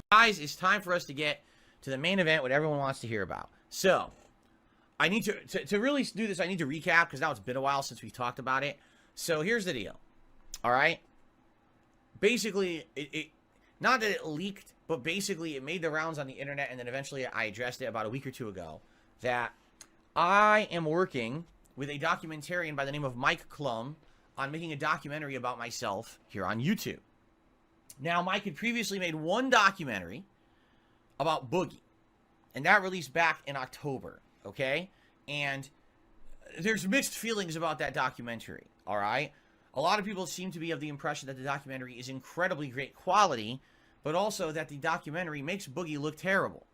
Guys, it's time for us to get to the main event, what everyone wants to hear about. So, I need to really do this, I need to recap, because now it's been a while since we talked about it. So, here's the deal. Alright? Basically, not that it leaked, but basically it made the rounds on the internet, and then eventually I addressed it about a week or two ago, that I am working with a documentarian by the name of Mike Clum on making a documentary about myself here on YouTube. Now, Mike had previously made one documentary about Boogie, and that released back in October, okay? And there's mixed feelings about that documentary, all right? A lot of people seem to be of the impression that the documentary is incredibly great quality, but also that the documentary makes Boogie look terrible.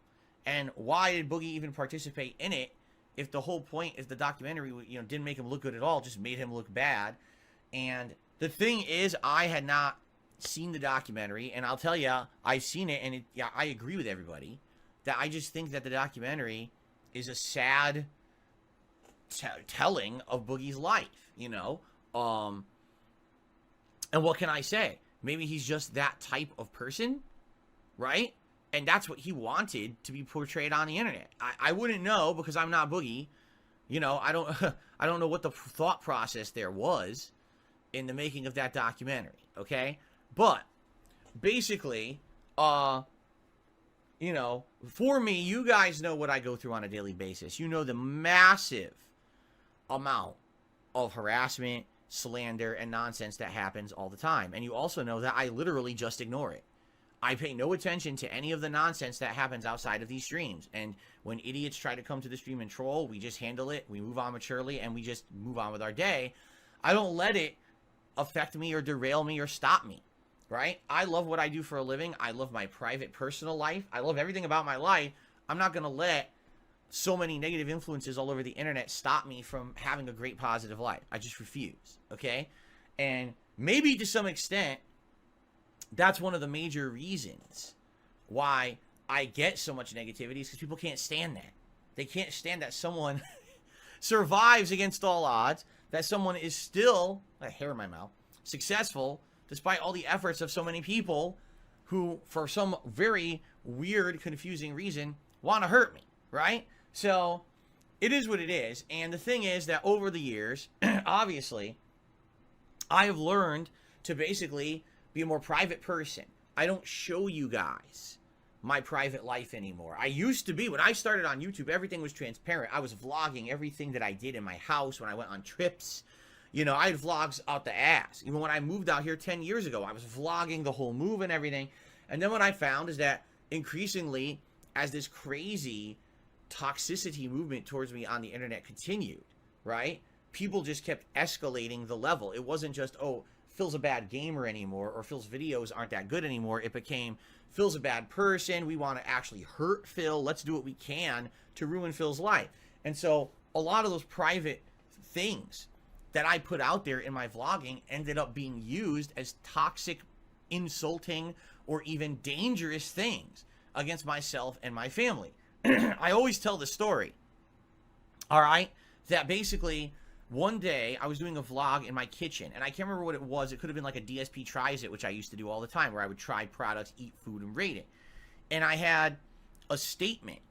And why did Boogie even participate in it if the whole point is the documentary, didn't make him look good at all, just made him look bad? And the thing is, I had not seen the documentary, and I'll tell you, I've seen it, and I agree with everybody that I just think that the documentary is a sad telling of Boogie's life, and what can I say? Maybe he's just that type of person, right? And that's what he wanted to be portrayed on the internet. I wouldn't know, because I'm not Boogie. I don't know what the thought process there was in the making of that documentary, okay? But basically, for me, you guys know what I go through on a daily basis. You know the massive amount of harassment, slander, and nonsense that happens all the time. And you also know that I literally just ignore it. I pay no attention to any of the nonsense that happens outside of these streams. And when idiots try to come to the stream and troll, we just handle it, we move on maturely, and we just move on with our day. I don't let it affect me or derail me or stop me. Right? I love what I do for a living. I love my private, personal life. I love everything about my life. I'm not going to let so many negative influences all over the internet stop me from having a great, positive life. I just refuse. Okay? And maybe to some extent, that's one of the major reasons why I get so much negativity, is because people can't stand that. They can't stand that someone survives against all odds, that someone is still, I have hair in my mouth, successful, despite all the efforts of so many people who, for some very weird, confusing reason, want to hurt me, right? So, it is what it is. And the thing is that over the years, obviously, I have learned to basically be a more private person. I don't show you guys my private life anymore. I used to be, when I started on YouTube, everything was transparent. I was vlogging everything that I did in my house, when I went on trips. I had vlogs out the ass. Even when I moved out here 10 years ago, I was vlogging the whole move and everything. And then what I found is that increasingly, as this crazy toxicity movement towards me on the internet continued, right? People just kept escalating the level. It wasn't just, oh, Phil's a bad gamer anymore, or Phil's videos aren't that good anymore. It became, Phil's a bad person. We want to actually hurt Phil. Let's do what we can to ruin Phil's life. And so a lot of those private things that I put out there in my vlogging ended up being used as toxic, insulting, or even dangerous things against myself and my family. I always tell the story, all right, that basically one day I was doing a vlog in my kitchen, and I can't remember what it was. It could have been like a DSP Tries It, which I used to do all the time, where I would try products, eat food, and rate it. And I had a statement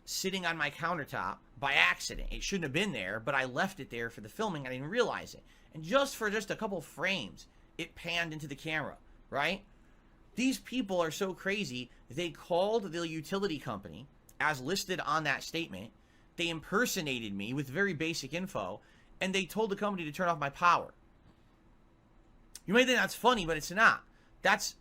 sitting on my countertop by accident. It shouldn't have been there, but I left it there for the filming. I didn't realize it. And just for a couple frames, it panned into the camera, right? These people are so crazy, they called the utility company, as listed on that statement. They impersonated me with very basic info, and they told the company to turn off my power. You may think that's funny, but it's not. That's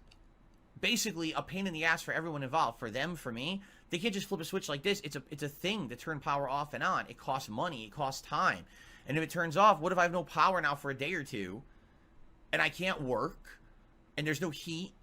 basically a pain in the ass for everyone involved. For them, for me. They can't just flip a switch like this. It's a thing to turn power off and on. It costs money. It costs time. And if it turns off, what if I have no power now for a day or two, and I can't work, and there's no heat?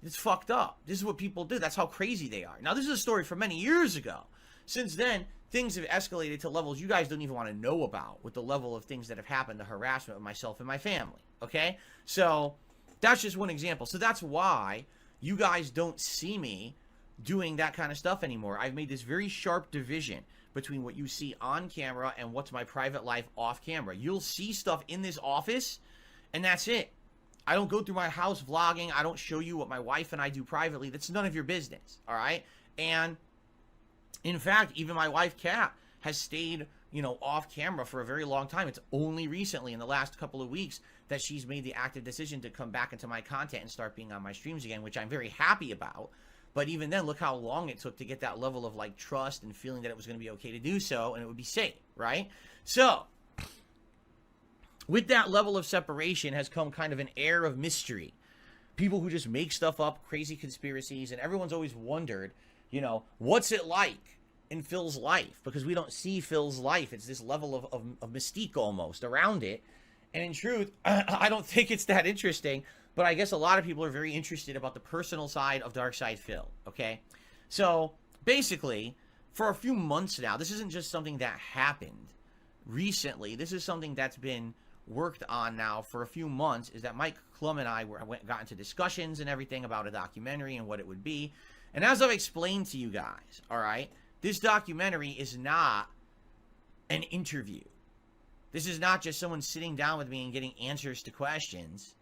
It's fucked up. This is what people do. That's how crazy they are. Now, this is a story from many years ago. Since then, things have escalated to levels you guys don't even want to know about, with the level of things that have happened, the harassment of myself and my family. Okay? So, that's just one example. So, that's why you guys don't see me doing that kind of stuff anymore. I've made this very sharp division between what you see on camera and what's my private life off camera. You'll see stuff in this office, and that's it. I don't go through my house vlogging. I don't show you what my wife and I do privately. That's none of your business, all right? And in fact, even my wife, Kat, has stayed, off camera for a very long time. It's only recently, in the last couple of weeks, that she's made the active decision to come back into my content and start being on my streams again, which I'm very happy about. But even then, look how long it took to get that level of, like, trust and feeling that it was going to be okay to do so, and it would be safe, right? So, with that level of separation has come kind of an air of mystery. People who just make stuff up, crazy conspiracies, and everyone's always wondered, what's it like in Phil's life? Because we don't see Phil's life. It's this level of mystique almost around it. And in truth, I don't think it's that interesting, but I guess a lot of people are very interested about the personal side of Dark Side Phil, okay? So, basically, for a few months now, this isn't just something that happened recently. This is something that's been worked on now for a few months, is that Mike Clum and I got into discussions and everything about a documentary and what it would be. And as I've explained to you guys, all right, this documentary is not an interview. This is not just someone sitting down with me and getting answers to questions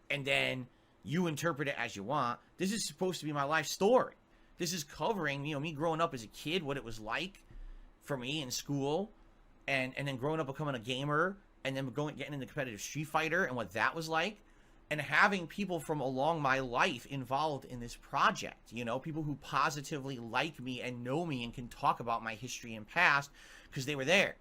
and then you interpret it as you want. This is supposed to be my life story. This is covering, me growing up as a kid, what it was like for me in school, and then growing up becoming a gamer, and then getting into competitive Street Fighter and what that was like, and having people from along my life involved in this project, people who positively like me and know me and can talk about my history and past because they were there.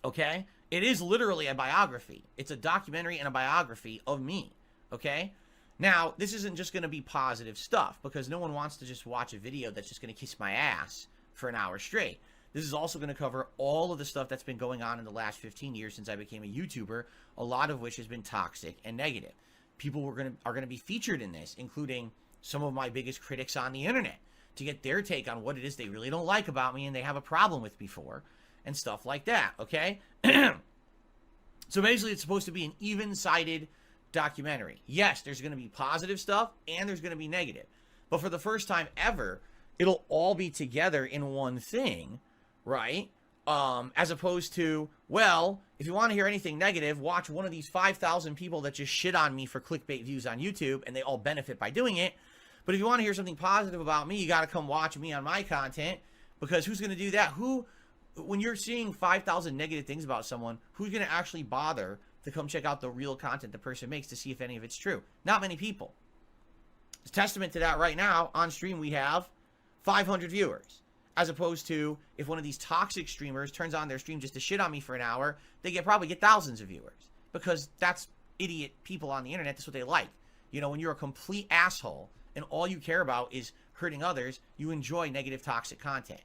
Okay? It is literally a biography. It's a documentary and a biography of me. Okay? Now, this isn't just going to be positive stuff, because no one wants to just watch a video that's just going to kiss my ass for an hour straight. This is also going to cover all of the stuff that's been going on in the last 15 years since I became a YouTuber, a lot of which has been toxic and negative. People are going to be featured in this, including some of my biggest critics on the internet, to get their take on what it is they really don't like about me and they have a problem with me for, and stuff like that, okay? So basically, it's supposed to be an even-sided documentary. Yes, there's going to be positive stuff, and there's going to be negative. But for the first time ever, it'll all be together in one thing, right? As opposed to, well, if you want to hear anything negative, watch one of these 5,000 people that just shit on me for clickbait views on YouTube, and they all benefit by doing it. But if you want to hear something positive about me, you got to come watch me on my content, because who's going to do that? When you're seeing 5,000 negative things about someone, who's going to actually bother to come check out the real content the person makes to see if any of it's true? Not many people. It's testament to that right now. On stream, we have 500 viewers. As opposed to, if one of these toxic streamers turns on their stream just to shit on me for an hour, they probably get thousands of viewers. Because that's idiot people on the internet. That's what they like. When you're a complete asshole and all you care about is hurting others, you enjoy negative, toxic content.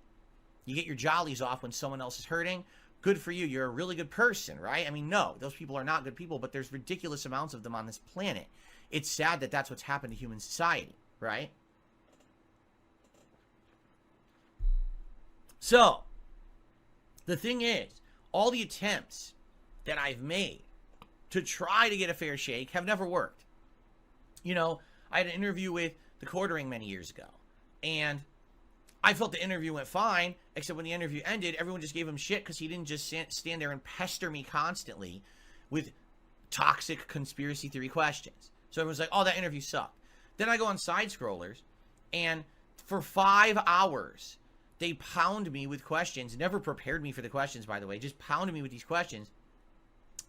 You get your jollies off when someone else is hurting. Good for you. You're a really good person, right? I mean, no, those people are not good people, but there's ridiculous amounts of them on this planet. It's sad that that's what's happened to human society, right? So, the thing is, all the attempts that I've made to try to get a fair shake have never worked. I had an interview with the Quartering many years ago, and I felt the interview went fine, except when the interview ended, everyone just gave him shit because he didn't just stand there and pester me constantly with toxic conspiracy theory questions. So everyone's like, oh, that interview sucked. Then I go on side scrollers, and for 5 hours, they pound me with questions. Never prepared me for the questions, by the way. Just pounded me with these questions.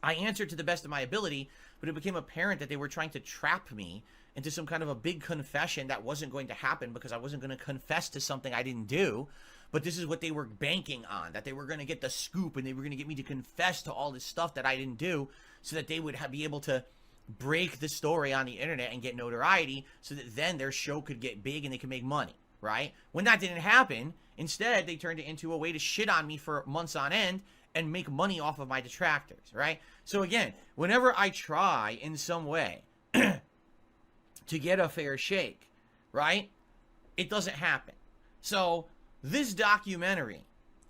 I answered to the best of my ability, but it became apparent that they were trying to trap me into some kind of a big confession that wasn't going to happen, because I wasn't going to confess to something I didn't do. But this is what they were banking on, that they were going to get the scoop and they were going to get me to confess to all this stuff that I didn't do, so that they would be able to break the story on the internet and get notoriety, so that then their show could get big and they could make money, right? When that didn't happen, instead they turned it into a way to shit on me for months on end and make money off of my detractors, right? So again, whenever I try in some way to get a fair shake, right, it doesn't happen. So this documentary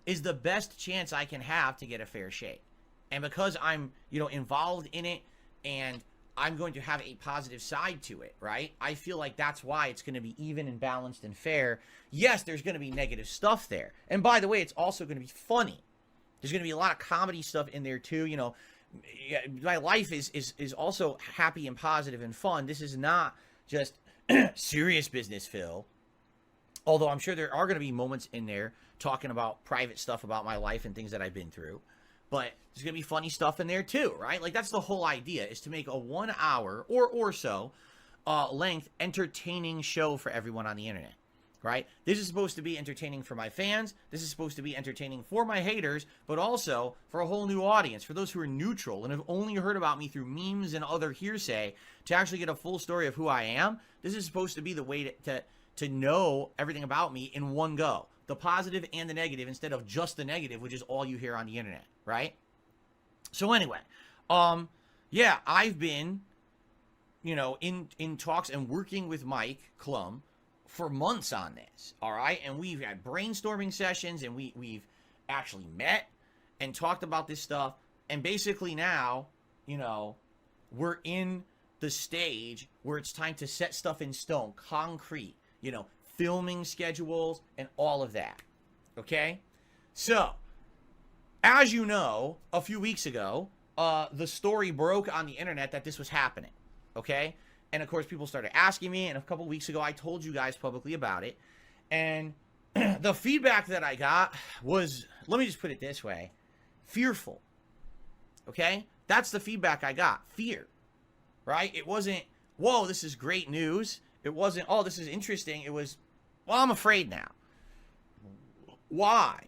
is the best chance I can have to get a fair shake. And because I'm, involved in it, and I'm going to have a positive side to it, right? I feel like that's why it's going to be even and balanced and fair. Yes, there's going to be negative stuff there. And by the way, it's also going to be funny. There's going to be a lot of comedy stuff in there too. my life is also happy and positive and fun. This is not just serious business, Phil. Although I'm sure there are going to be moments in there talking about private stuff about my life and things that I've been through. But there's going to be funny stuff in there too, right? Like, that's the whole idea, is to make a 1 hour or so length entertaining show for everyone on the internet, right? This is supposed to be entertaining for my fans. This is supposed to be entertaining for my haters, but also for a whole new audience, for those who are neutral and have only heard about me through memes and other hearsay, to actually get a full story of who I am. This is supposed to be the way to know everything about me in one go. The positive and the negative, instead of just the negative, which is all you hear on the internet, right? So anyway, yeah, I've been, in talks and working with Mike Clum for months on this, all right? And we've had brainstorming sessions, and we've actually met and talked about this stuff. And basically now, we're in the stage where it's time to set stuff in stone, concrete, filming schedules and all of that, okay? So, as you know, a few weeks ago, the story broke on the internet that this was happening, okay? And of course, people started asking me, and a couple weeks ago, I told you guys publicly about it. And the feedback that I got was, let me just put it this way, fearful, okay? That's the feedback I got, fear, right? It wasn't, whoa, this is great news. It wasn't, oh, this is interesting. It was, well, I'm afraid now. Why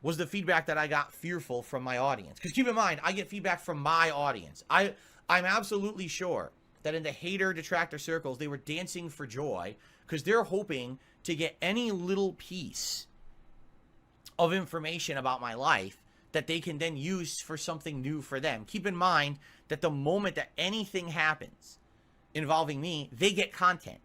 was the feedback that I got fearful from my audience? Because keep in mind, I get feedback from my audience. I'm absolutely sure that in the hater detractor circles, they were dancing for joy because they're hoping to get any little piece of information about my life that they can then use for something new for them. Keep in mind that the moment that anything happens involving me, they get content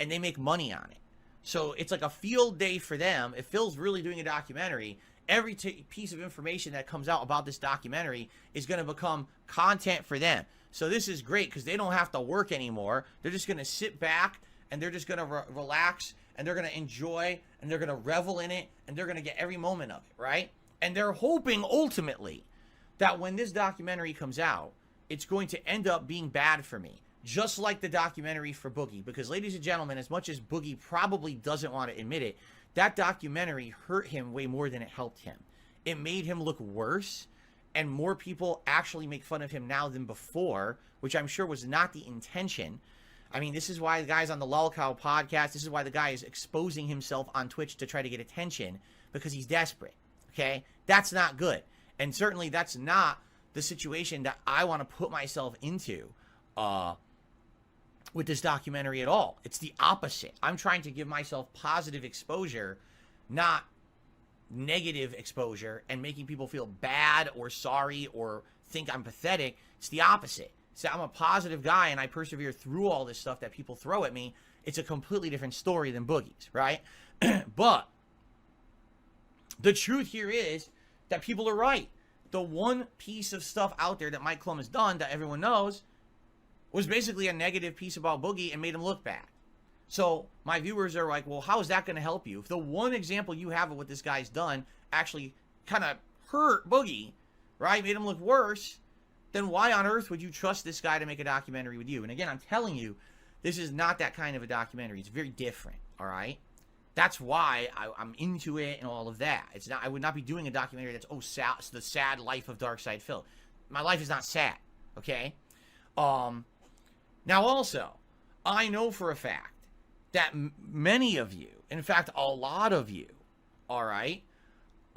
and they make money on it. So it's like a field day for them. If Phil's really doing a documentary, every piece of information that comes out about this documentary is going to become content for them. So this is great because they don't have to work anymore. They're just going to sit back and they're just going to relax and they're going to enjoy and they're going to revel in it and they're going to get every moment of it, right? And they're hoping ultimately that when this documentary comes out, it's going to end up being bad for me. Just like the documentary for Boogie. Because, ladies and gentlemen, as much as Boogie probably doesn't want to admit it, that documentary hurt him way more than it helped him. It made him look worse, and more people actually make fun of him now than before, which I'm sure was not the intention. I mean, this is why the guy's on the Lolcow podcast. This is why the guy is exposing himself on Twitch to try to get attention, because he's desperate, okay? That's not good. And certainly that's not the situation that I want to put myself into with this documentary at all. It's the opposite. I'm trying to give myself positive exposure, not negative exposure, and making people feel bad or sorry or think I'm pathetic. It's the opposite. So I'm a positive guy and I persevere through all this stuff that people throw at me. It's a completely different story than Boogie's, right? But the truth here is that people are right. The one piece of stuff out there that Mike Clum has done that everyone knows was basically a negative piece about Boogie and made him look bad. So my viewers are like, well, how is that going to help you? If the one example you have of what this guy's done actually kind of hurt Boogie, right, made him look worse, then why on earth would you trust this guy to make a documentary with you? And again, I'm telling you, this is not that kind of a documentary. It's very different, all right? That's why I'm into it and all of that. It's not. I would not be doing a documentary that's, oh, the sad life of Darkside Phil. My life is not sad, okay? Now also, I know for a fact that many of you, in fact, a lot of you, all right,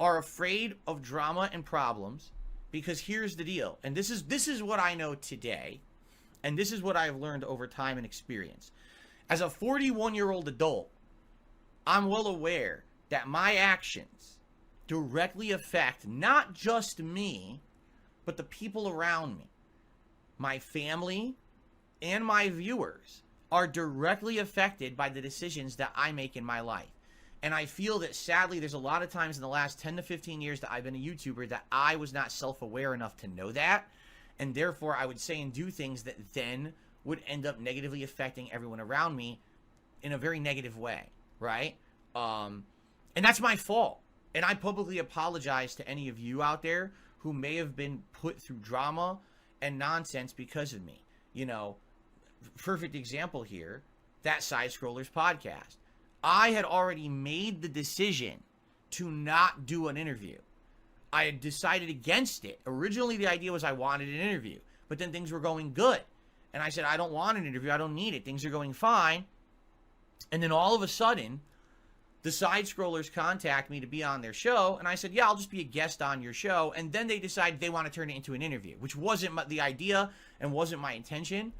are afraid of drama and problems, because here's the deal. And this is what I know today, and this is what I've learned over time and experience. As a 41-year-old adult, I'm well aware that my actions directly affect not just me, but the people around me. My family and my viewers are directly affected by the decisions that I make in my life. And I feel that, sadly, there's a lot of times in the last 10 to 15 years that I've been a YouTuber that I was not self-aware enough to know that. And therefore, I would say and do things that then would end up negatively affecting everyone around me in a very negative way, right? And that's my fault. And I publicly apologize to any of you out there who may have been put through drama and nonsense because of me. You know, perfect example here, that Side Scrollers podcast. I had already made the decision to not do an interview. I had decided against it. Originally, the idea was I wanted an interview, but then things were going good. And I said, I don't want an interview. I don't need it. Things are going fine. And then all of a sudden, the Side Scrollers contact me to be on their show. And I said, yeah, I'll just be a guest on your show. And then they decided they want to turn it into an interview, which wasn't the idea and wasn't my intention.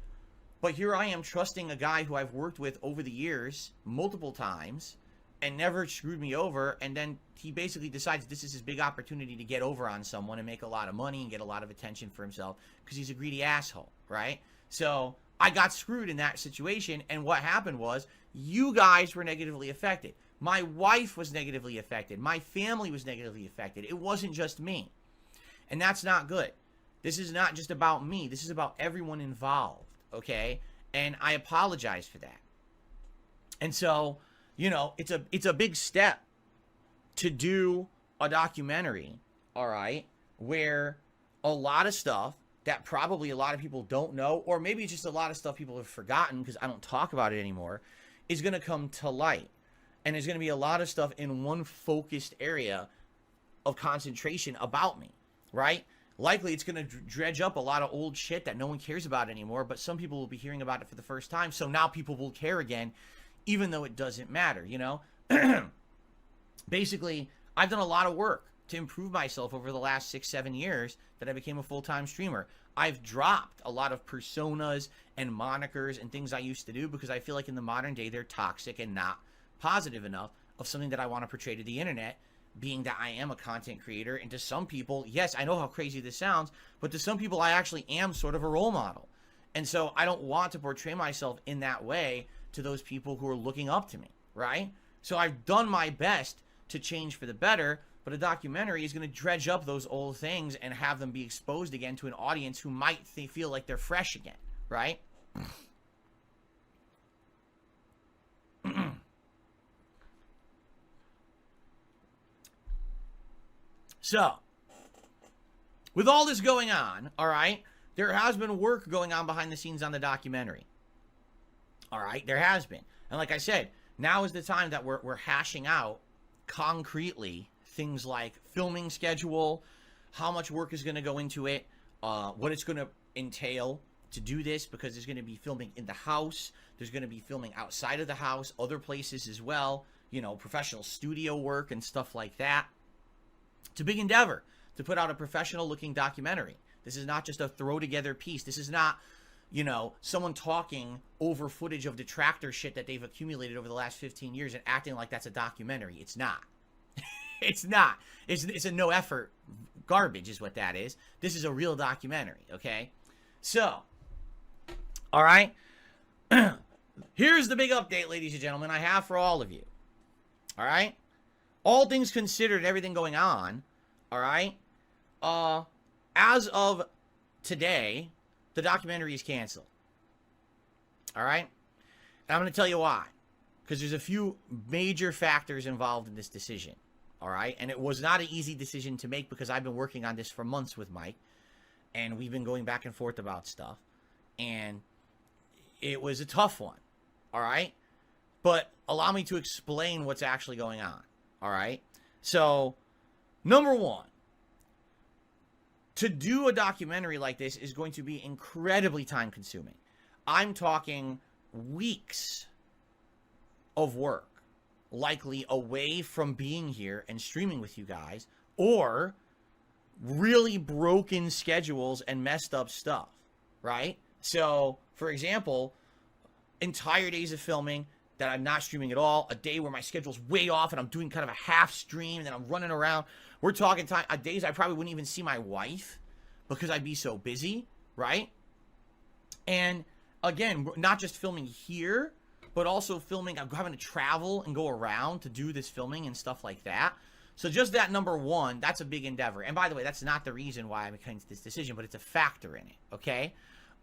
But here I am trusting a guy who I've worked with over the years multiple times and never screwed me over. And then he basically decides this is his big opportunity to get over on someone and make a lot of money and get a lot of attention for himself because he's a greedy asshole, right? So I got screwed in that situation. And what happened was you guys were negatively affected. My wife was negatively affected. My family was negatively affected. It wasn't just me. And that's not good. This is not just about me. This is about everyone involved, okay? And I apologize for that. And so, you know, it's a big step to do a documentary, all right, where a lot of stuff that probably a lot of people don't know, or maybe just a lot of stuff people have forgotten because I don't talk about it anymore, is going to come to light. And there's going to be a lot of stuff in one focused area of concentration about me, right? Likely it's going to dredge up a lot of old shit that no one cares about anymore, but some people will be hearing about it for the first time. So now people will care again, even though it doesn't matter, you know? Basically, I've done a lot of work to improve myself over the last 6-7 years that I became a full-time streamer. I've dropped a lot of personas and monikers and things I used to do because I feel like in the modern day they're toxic and not positive enough of something that I want to portray to the internet, being that I am a content creator. And to some people, yes, I know how crazy this sounds, but to some people I actually am sort of a role model. And so I don't want to portray myself in that way to those people who are looking up to me, right? So I've done my best to change for the better, but a documentary is going to dredge up those old things and have them be exposed again to an audience who might feel like they're fresh again, right? So, with all this going on, all right, there has been work going on behind the scenes on the documentary. All right, there has been. And like I said, now is the time that we're hashing out concretely things like filming schedule, how much work is going to go into it, what it's going to entail to do this, because there's going to be filming in the house, there's going to be filming outside of the house, other places as well, you know, professional studio work and stuff like that. It's a big endeavor to put out a professional looking documentary. This is not just a throw together piece. This is not, you know, someone talking over footage of detractor shit that they've accumulated over the last 15 years and acting like that's a documentary. It's not. It's not. It's a no effort garbage is what that is. This is a real documentary, okay? So, all right. Here's the big update, ladies and gentlemen, I have for all of you. All right? All things considered, everything going on, all right? As of today, the documentary is canceled. All right? And I'm going to tell you why. Because there's a few major factors involved in this decision. All right? And it was not an easy decision to make because I've been working on this for months with Mike. And we've been going back and forth about stuff. And it was a tough one. All right? But allow me to explain what's actually going on. All right? So, number one, to do a documentary like this is going to be incredibly time consuming. I'm talking weeks of work, likely away from being here and streaming with you guys, or really broken schedules and messed up stuff, right? So, for example, entire days of filming that I'm not streaming at all, a day where my schedule's way off and I'm doing kind of a half stream and then I'm running around. We're talking days I probably wouldn't even see my wife because I'd be so busy, right? And again, not just filming here, but also filming, I'm having to travel and go around to do this filming and stuff like that. So just that, number one, that's a big endeavor. And by the way, that's not the reason why I'm making this decision, but it's a factor in it, okay?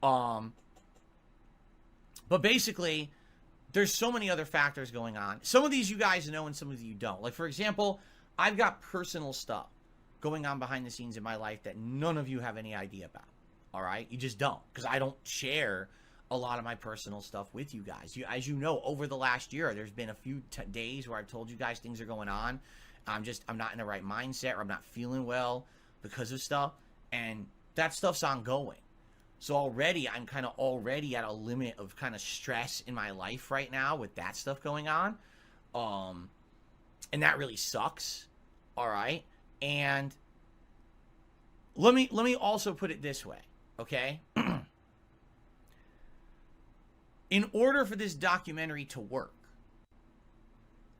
But basically, there's so many other factors going on. Some of these you guys know and some of you don't. Like, for example, I've got personal stuff going on behind the scenes in my life that none of you have any idea about. All right? You just don't, because I don't share a lot of my personal stuff with you guys. As you know, over the last year, there's been a few days where I've told you guys things are going on. I'm not in the right mindset, or I'm not feeling well because of stuff, and that stuff's ongoing. So already, I'm kind of already at a limit of kind of stress in my life right now with that stuff going on. And that really sucks. All right. And let me also put it this way. Okay. In order for this documentary to work,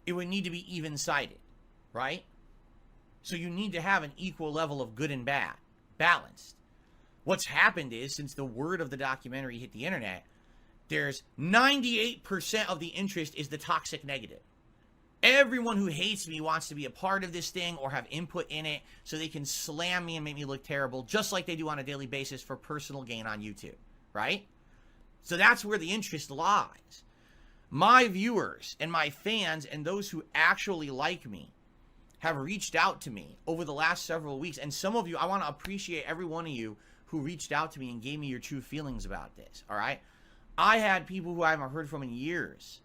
it would need to be even-sided, right? So you need to have an equal level of good and bad, balanced. What's happened is, since the word of the documentary hit the internet, there's 98% of the interest is the toxic negative. Everyone who hates me wants to be a part of this thing or have input in it so they can slam me and make me look terrible, just like they do on a daily basis for personal gain on YouTube, right? So that's where the interest lies. My viewers and my fans and those who actually like me have reached out to me over the last several weeks. And some of you, I want to appreciate every one of you who reached out to me and gave me your true feelings about this, all right? I had people who I haven't heard from in years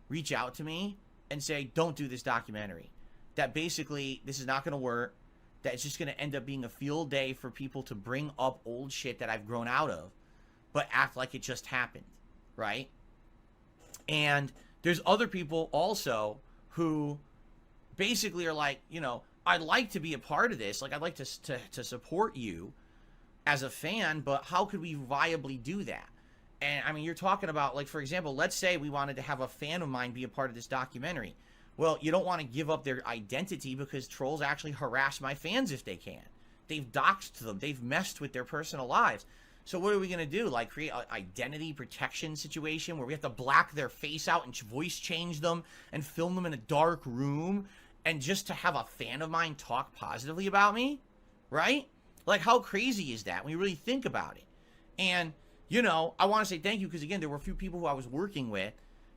reach out to me and say, don't do this documentary. That basically, this is not going to work. That it's just going to end up being a field day for people to bring up old shit that I've grown out of, but act like it just happened, right? And there's other people also who basically are like, you know, I'd like to be a part of this. Like, I'd like to support you as a fan, but how could we viably do that? And I mean, you're talking about, like, for example, let's say we wanted to have a fan of mine be a part of this documentary. Well, you don't want to give up their identity because trolls actually harass my fans if they can. They've doxed them. They've messed with their personal lives. So what are we going to do? Like, create an identity protection situation where we have to black their face out and voice change them and film them in a dark room and just to have a fan of mine talk positively about me? Right? Like, how crazy is that when you really think about it? And, you know, I want to say thank you because, again, there were a few people who I was working with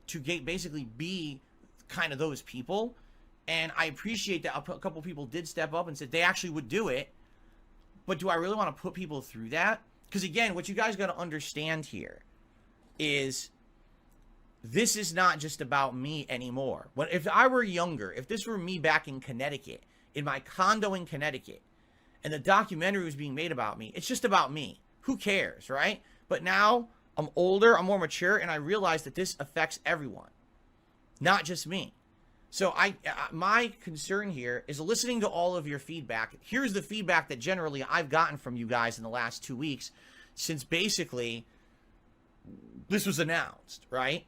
to basically be kind of those people. And I appreciate that a couple people did step up and said they actually would do it. But do I really want to put people through that? Because, again, what you guys got to understand here is this is not just about me anymore. If I were younger, if this were me back in Connecticut, in my condo in Connecticut, and the documentary was being made about me, it's just about me. Who cares, right? But now I'm older, I'm more mature, and I realize that this affects everyone, not just me. So my concern here is listening to all of your feedback. Here's the feedback that generally I've gotten from you guys in the last 2 weeks since basically this was announced, right?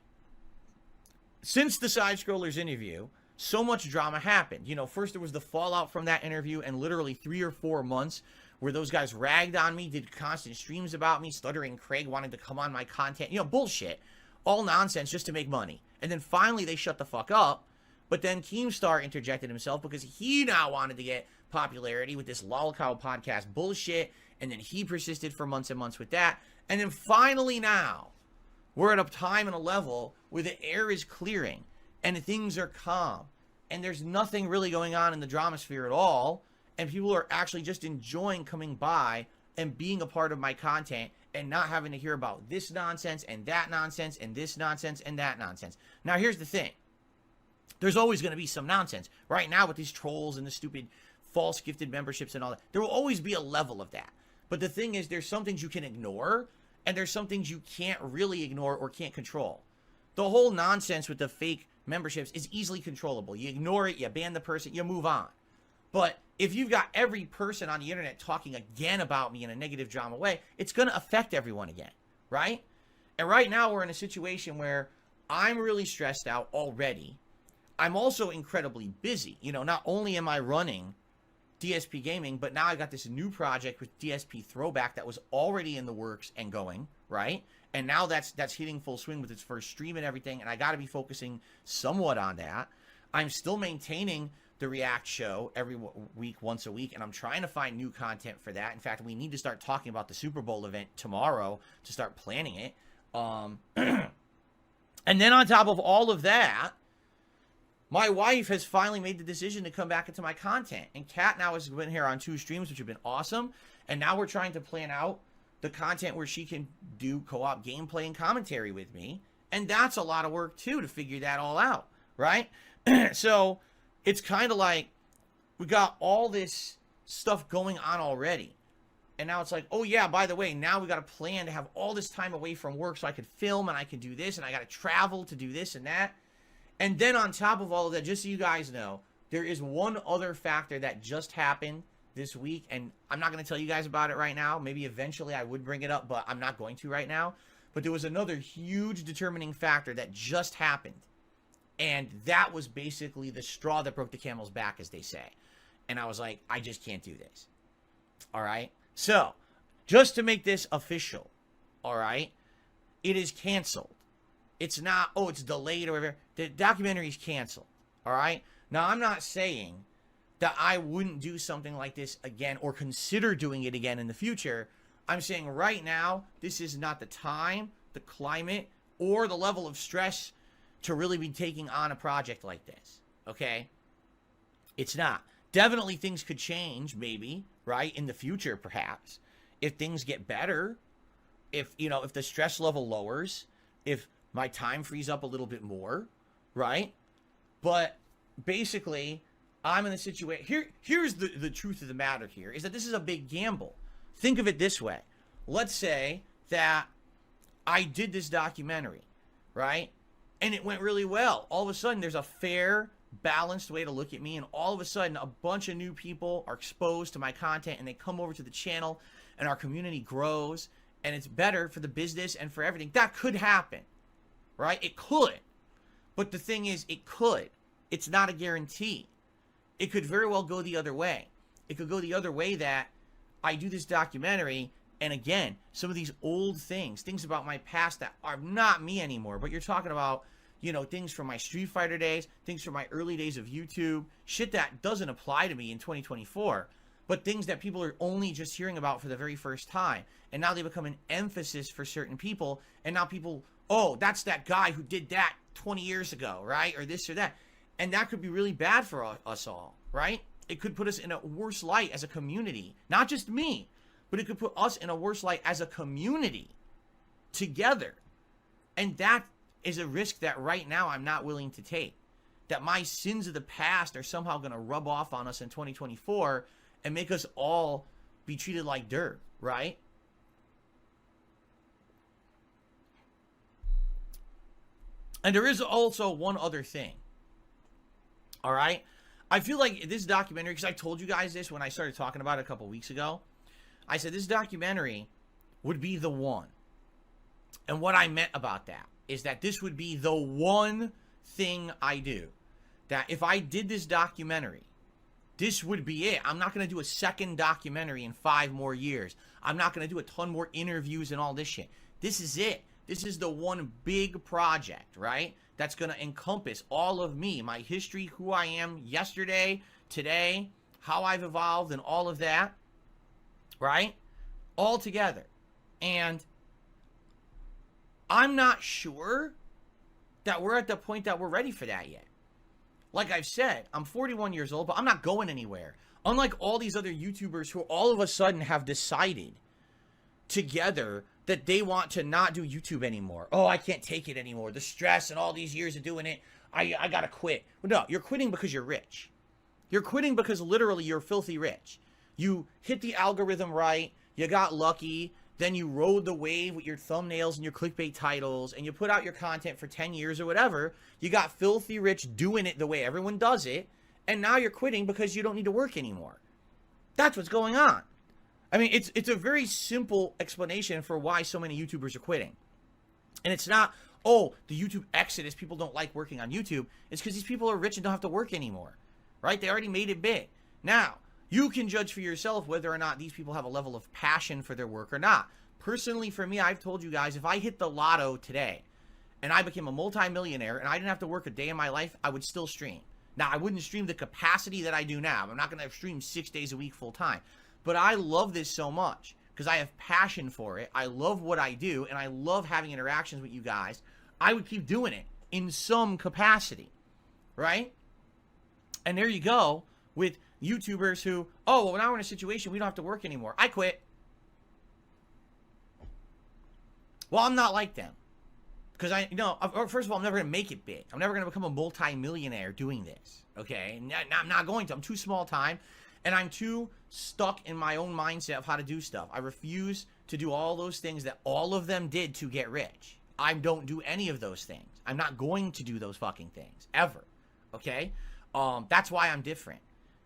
Since the Side Scrollers interview, so much drama happened. You know, first there was the fallout from that interview and literally 3 or 4 months where those guys ragged on me, did constant streams about me, Stuttering Craig wanted to come on my content. You know, bullshit. All nonsense just to make money. And then finally they shut the fuck up. But then Keemstar interjected himself because he now wanted to get popularity with this Lolcow podcast bullshit. And then he persisted for months and months with that. And then finally now, we're at a time and a level where the air is clearing and things are calm. And there's nothing really going on in the drama sphere at all. And people are actually just enjoying coming by and being a part of my content and not having to hear about this nonsense and that nonsense and this nonsense and that nonsense. Now, here's the thing. There's always going to be some nonsense. Right now with these trolls and the stupid false gifted memberships and all that, there will always be a level of that. But the thing is, there's some things you can ignore and there's some things you can't really ignore or can't control. The whole nonsense with the fake memberships is easily controllable. You ignore it, you ban the person, you move on. But if you've got every person on the internet talking again about me in a negative drama way, it's going to affect everyone again, right? And right now we're in a situation where I'm really stressed out already. I'm also incredibly busy. You know, not only am I running DSP Gaming, but now I got this new project with DSP Throwback that was already in the works and going, right? And now that's hitting full swing with its first stream and everything, and I got to be focusing somewhat on that. I'm still maintaining the React show every week, once a week, and I'm trying to find new content for that. In fact, we need to start talking about the Super Bowl event tomorrow to start planning it. And then on top of all of that, My wife has finally made the decision to come back into my content. And Kat now has been here on 2 streams, which have been awesome. And now we're trying to plan out the content where she can do co-op gameplay and commentary with me. And that's a lot of work, too, to figure that all out, right? So it's kind of like we got all this stuff going on already. And now it's like, oh, yeah, by the way, now we got a plan to have all this time away from work so I could film and I can do this and I got to travel to do this and that. And then on top of all of that, just so you guys know, there is one other factor that just happened this week. And I'm not going to tell you guys about it right now. Maybe eventually I would bring it up, but I'm not going to right now. But there was another huge determining factor that just happened. And that was basically the straw that broke the camel's back, as they say. And I was like, I just can't do this. All right? So, just to make this official, all right, it is canceled. It's not, oh, it's delayed or whatever. The documentary is canceled, all right? Now, I'm not saying that I wouldn't do something like this again or consider doing it again in the future. I'm saying right now, this is not the time, the climate, or the level of stress to really be taking on a project like this, okay? It's not. Definitely things could change, maybe, right, in the future, perhaps. If things get better, if, you know, if the stress level lowers, if my time frees up a little bit more, right? But basically, I'm in a situation. Here's the truth of the matter here, is that this is a big gamble. Think of it this way. Let's say that I did this documentary, right? And it went really well. All of a sudden, there's a fair, balanced way to look at me, and all of a sudden a bunch of new people are exposed to my content and they come over to the channel and our community grows and it's better for the business and for everything. That could happen, right? It could. But the thing is, it could. It's not a guarantee. It could very well go the other way. It could go the other way that I do this documentary and again, some of these old things about my past that are not me anymore, but you're talking about, you know, things from my Street Fighter days, things from my early days of YouTube, shit that doesn't apply to me in 2024, but things that people are only just hearing about for the very first time. And now they become an emphasis for certain people. And now people, oh, that's that guy who did that 20 years ago, right? Or this or that. And that could be really bad for us all, right? It could put us in a worse light as a community. Not just me, but it could put us in a worse light as a community together. And that is a risk that right now I'm not willing to take. That my sins of the past are somehow going to rub off on us in 2024 and make us all be treated like dirt, right? And there is also one other thing, all right? I feel like this documentary, because I told you guys this when I started talking about it a couple weeks ago, I said this documentary would be the one. And what I meant about that is that this would be the one thing I do. That if I did this documentary, this would be it. I'm not going to do a second documentary in 5 more years. I'm not going to do a ton more interviews and all this shit. This is it. This is the one big project, right? That's going to encompass all of me, my history, who I am yesterday, today, how I've evolved and all of that, right? All together. And I'm not sure that we're at the point that we're ready for that yet. Like I've said, I'm 41 years old, but I'm not going anywhere. Unlike all these other YouTubers who all of a sudden have decided together that they want to not do YouTube anymore. Oh, I can't take it anymore. The stress and all these years of doing it, I gotta quit. Well, no, you're quitting because you're rich. You're quitting because literally you're filthy rich. You hit the algorithm right, you got lucky, then you rode the wave with your thumbnails and your clickbait titles, and you put out your content for 10 years or whatever. You got filthy rich doing it the way everyone does it, and now you're quitting because you don't need to work anymore. That's what's going on. I mean, it's a very simple explanation for why so many YouTubers are quitting. And it's not, oh, the YouTube exodus, people don't like working on YouTube. It's because these people are rich and don't have to work anymore, right? They already made it big. Now, you can judge for yourself whether or not these people have a level of passion for their work or not. Personally, for me, I've told you guys, if I hit the lotto today and I became a multimillionaire and I didn't have to work a day in my life, I would still stream. Now, I wouldn't stream the capacity that I do now. I'm not going to stream 6 days a week full time. But I love this so much because I have passion for it. I love what I do, and I love having interactions with you guys. I would keep doing it in some capacity, right? And there you go with YouTubers who, oh, well, now we're in a situation we don't have to work anymore. I quit. Well, I'm not like them. Because first of all, I'm never going to make it big. I'm never going to become a multi-millionaire doing this. Okay? I'm not going to. I'm too small time. And I'm too stuck in my own mindset of how to do stuff. I refuse to do all those things that all of them did to get rich. I don't do any of those things. I'm not going to do those fucking things. Ever. Okay? That's why I'm different.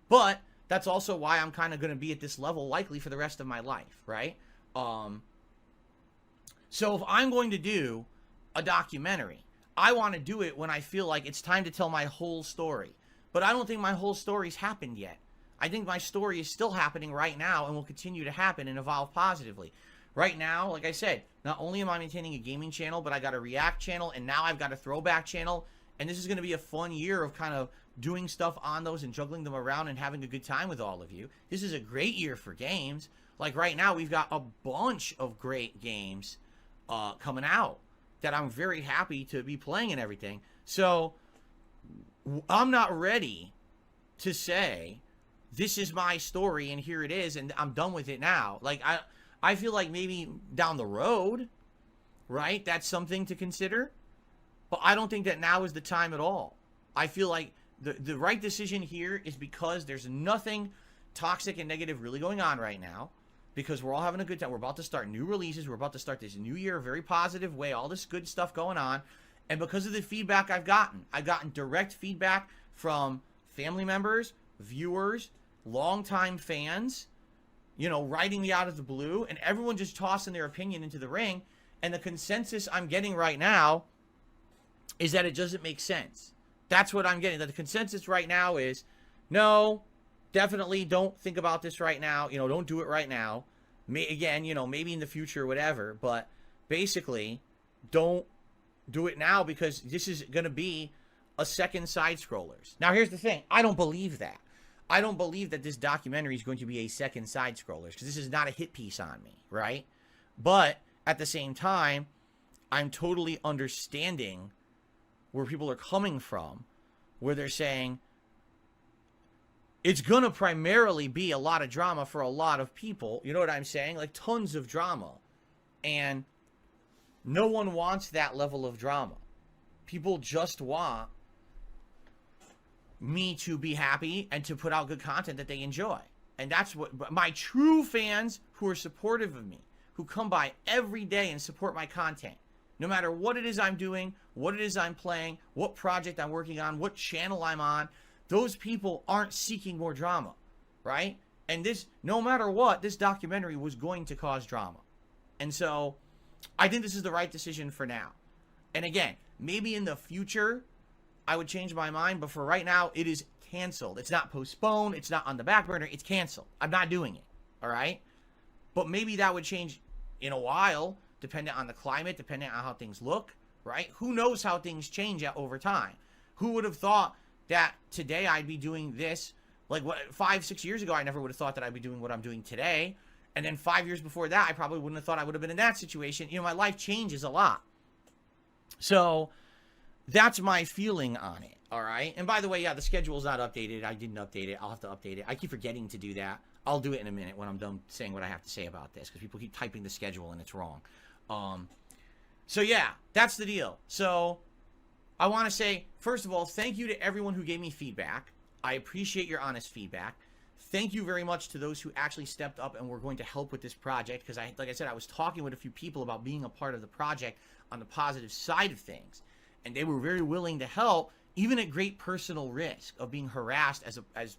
But that's also why I'm kind of going to be at this level likely for the rest of my life. Right? So if I'm going to do a documentary, I want to do it when I feel like it's time to tell my whole story. But I don't think my whole story's happened yet. I think my story is still happening right now and will continue to happen and evolve positively. Right now, like I said, not only am I maintaining a gaming channel, but I got a React channel, and now I've got a throwback channel. And this is going to be a fun year of kind of doing stuff on those and juggling them around and having a good time with all of you. This is a great year for games. Like right now, we've got a bunch of great games coming out that I'm very happy to be playing and everything. So I'm not ready to say, this is my story and here it is and I'm done with it now. Like I feel like maybe down the road, right, that's something to consider. But I don't think that now is the time at all. I feel like the right decision here is because there's nothing toxic and negative really going on right now. Because we're all having a good time. We're about to start new releases. We're about to start this new year a very positive way. All this good stuff going on. And because of the feedback I've gotten direct feedback from family members, viewers, longtime fans, you know, writing me out of the blue, and everyone just tossing their opinion into the ring. And the consensus I'm getting right now is that it doesn't make sense. That's what I'm getting. That the consensus right now is, no, definitely don't think about this right now. You know, don't do it right now. Again, you know, maybe in the future or whatever. But basically, don't do it now because this is going to be a second side-scrollers. Now, here's the thing. I don't believe that. I don't believe that this documentary is going to be a second side-scrollers because this is not a hit piece on me, right? But at the same time, I'm totally understanding where people are coming from, where they're saying, it's going to primarily be a lot of drama for a lot of people. You know what I'm saying? Like tons of drama. And no one wants that level of drama. People just want me to be happy and to put out good content that they enjoy. And that's what my true fans who are supportive of me, who come by every day and support my content, no matter what it is I'm doing, what it is I'm playing, what project I'm working on, what channel I'm on, those people aren't seeking more drama, right? And this, no matter what, this documentary was going to cause drama. And so I think this is the right decision for now. And again, maybe in the future, I would change my mind. But for right now, it is canceled. It's not postponed. It's not on the back burner. It's canceled. I'm not doing it, all right? But maybe that would change in a while, depending on the climate, depending on how things look, right? Who knows how things change over time? Who would have thought that today I'd be doing this? Like 5-6 years ago, I never would have thought that I'd be doing what I'm doing today. And then 5 years before that, I probably wouldn't have thought I would have been in that situation. You know, my life changes a lot. So that's my feeling on it, all right? And by the way, yeah, the schedule's not updated. I didn't update it. I'll have to update it. I keep forgetting to do that. I'll do it in a minute when I'm done saying what I have to say about this because people keep typing the schedule and it's wrong. So yeah, that's the deal. So I want to say, first of all, thank you to everyone who gave me feedback. I appreciate your honest feedback. Thank you very much to those who actually stepped up and were going to help with this project because, like I said, I was talking with a few people about being a part of the project on the positive side of things. And they were very willing to help, even at great personal risk of being harassed as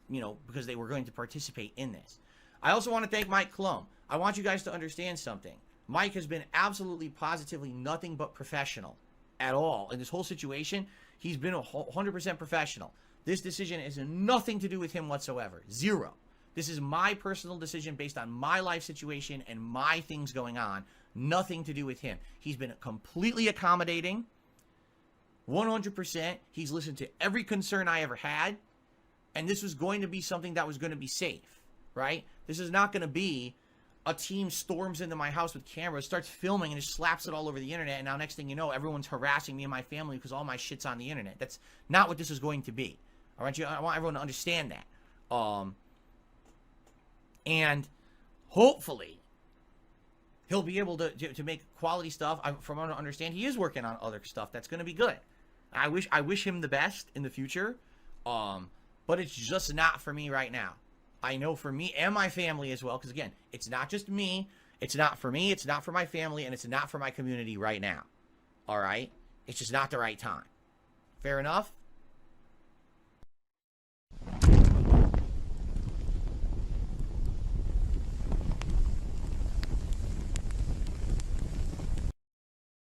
you know, because they were going to participate in this. I also want to thank Mike Clum. I want you guys to understand something. Mike has been absolutely, positively nothing but professional at all. In this whole situation, he's been 100% professional. This decision has nothing to do with him whatsoever. Zero. This is my personal decision based on my life situation and my things going on. Nothing to do with him. He's been completely accommodating. 100%. He's listened to every concern I ever had. And this was going to be something that was going to be safe, right? This is not going to be a team storms into my house with cameras, starts filming, and just slaps it all over the internet. And now next thing you know, everyone's harassing me and my family because all my shit's on the internet. That's not what this is going to be, I want everyone to understand that. And hopefully he'll be able to make quality stuff. From what I understand, he is working on other stuff that's going to be good. I wish him the best in the future. But it's just not for me right now. I know for me and my family as well, because again, it's not just me. It's not for me. It's not for my family, and it's not for my community right now. All right? It's just not the right time. Fair enough?